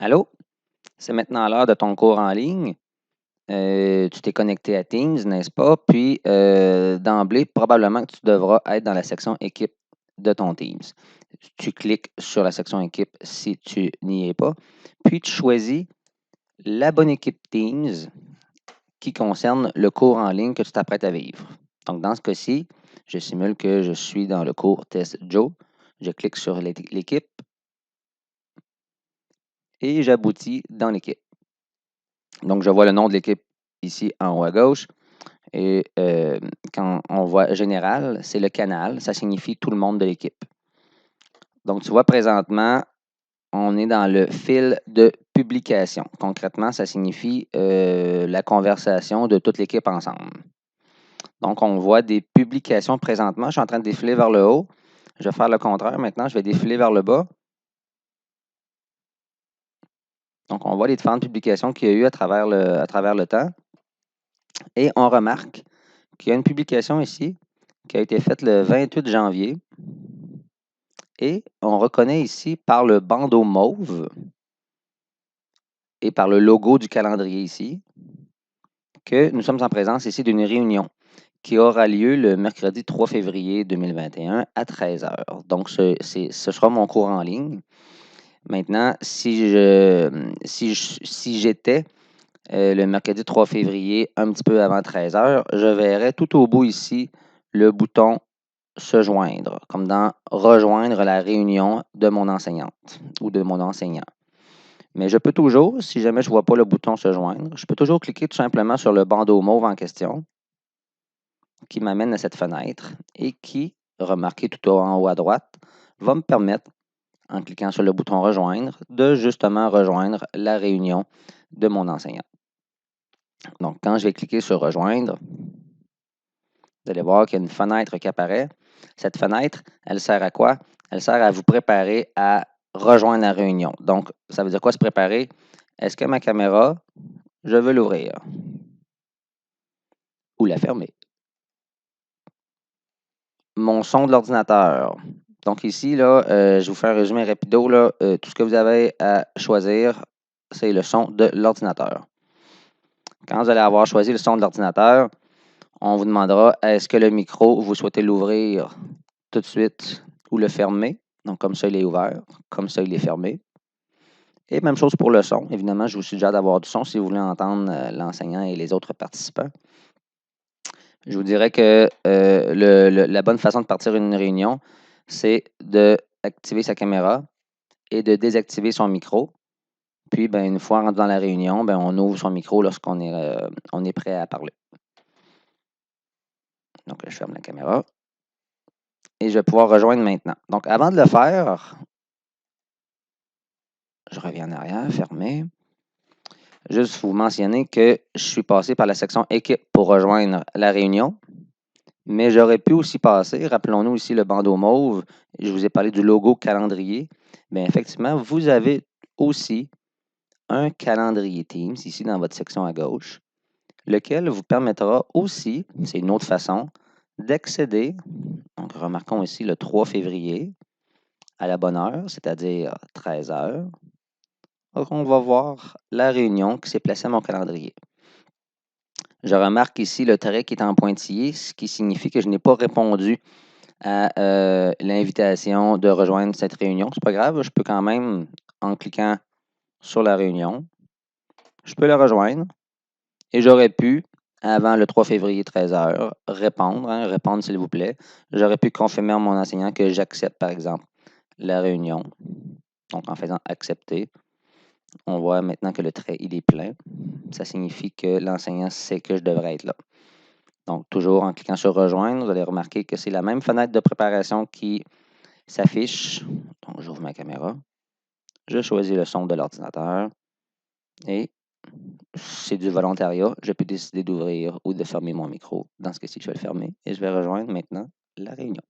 Allô? C'est maintenant l'heure de ton cours en ligne. Tu t'es connecté à Teams, n'est-ce pas? Puis, d'emblée, probablement que tu devras être dans la section équipe de ton Teams. Tu cliques sur la section équipe si tu n'y es pas. Puis, tu choisis la bonne équipe Teams qui concerne le cours en ligne que tu t'apprêtes à vivre. Donc, dans ce cas-ci, je simule que je suis dans le cours Test Joe. Je clique sur l'équipe et j'aboutis dans l'équipe. Donc, je vois le nom de l'équipe ici en haut à gauche. Et quand on voit général, c'est le canal. Ça signifie tout le monde de l'équipe. Donc, tu vois, présentement, on est dans le fil de publication. Concrètement, ça signifie la conversation de toute l'équipe ensemble. Donc, on voit des publications présentement. Je suis en train de défiler vers le haut. Je vais faire le contraire maintenant. Je vais défiler vers le bas. Donc, on voit les différentes publications qu'il y a eu à travers le temps. Et on remarque qu'il y a une publication ici qui a été faite le 28 janvier. Et on reconnaît ici par le bandeau mauve et par le logo du calendrier ici que nous sommes en présence ici d'une réunion qui aura lieu le mercredi 3 février 2021 à 13 heures. Donc, ce sera mon cours en ligne. Maintenant, si j'étais le mercredi 3 février un petit peu avant 13 heures, je verrais tout au bout ici le bouton se joindre, comme dans rejoindre la réunion de mon enseignante ou de mon enseignant. Mais je peux toujours, si jamais je ne vois pas le bouton se joindre, je peux toujours cliquer tout simplement sur le bandeau mauve en question qui m'amène à cette fenêtre et qui, remarqué tout en haut à droite, va me permettre, en cliquant sur le bouton rejoindre, de justement rejoindre la réunion de mon enseignant. Donc, quand je vais cliquer sur rejoindre, vous allez voir qu'il y a une fenêtre qui apparaît. Cette fenêtre, elle sert à quoi? Elle sert à vous préparer à rejoindre la réunion. Donc, ça veut dire quoi se préparer? Est-ce que ma caméra, je veux l'ouvrir ou la fermer? Mon son de l'ordinateur. Donc ici, là, je vous fais un résumé rapido. Là, tout ce que vous avez à choisir, c'est le son de l'ordinateur. Quand vous allez avoir choisi le son de l'ordinateur, on vous demandera est-ce que le micro, vous souhaitez l'ouvrir tout de suite ou le fermer? Donc, comme ça, il est ouvert. Comme ça, il est fermé. Et même chose pour le son. Évidemment, je vous suggère d'avoir du son si vous voulez entendre l'enseignant et les autres participants. Je vous dirais que la bonne façon de partir une réunion, c'est d'activer sa caméra et de désactiver son micro. Puis, ben, une fois rentré dans la réunion, ben, on ouvre son micro lorsqu'on est prêt à parler. Donc, là, je ferme la caméra. Et je vais pouvoir rejoindre maintenant. Donc, avant de le faire, je reviens en arrière, fermer. Juste vous mentionner que je suis passé par la section équipe pour rejoindre la réunion. Mais j'aurais pu aussi passer, rappelons-nous ici le bandeau mauve, je vous ai parlé du logo calendrier. Bien, effectivement, vous avez aussi un calendrier Teams ici dans votre section à gauche, lequel vous permettra aussi, c'est une autre façon, d'accéder, donc remarquons ici le 3 février, à la bonne heure, c'est-à-dire 13 heures. Donc, on va voir la réunion qui s'est placée à mon calendrier. Je remarque ici le trait qui est en pointillé, ce qui signifie que je n'ai pas répondu à l'invitation de rejoindre cette réunion. C'est pas grave, je peux quand même, en cliquant sur la réunion, je peux la rejoindre et j'aurais pu, avant le 3 février 13 heures, répondre, répondre s'il vous plaît. J'aurais pu confirmer à mon enseignant que j'accepte, par exemple, la réunion. Donc, en faisant accepter, on voit maintenant que le trait, il est plein. Ça signifie que l'enseignant sait que je devrais être là. Donc, toujours en cliquant sur rejoindre, vous allez remarquer que c'est la même fenêtre de préparation qui s'affiche. Donc, j'ouvre ma caméra. Je choisis le son de l'ordinateur et c'est du volontariat. Je peux décider d'ouvrir ou de fermer mon micro. Dans ce cas-ci, je vais le fermer et je vais rejoindre maintenant la réunion.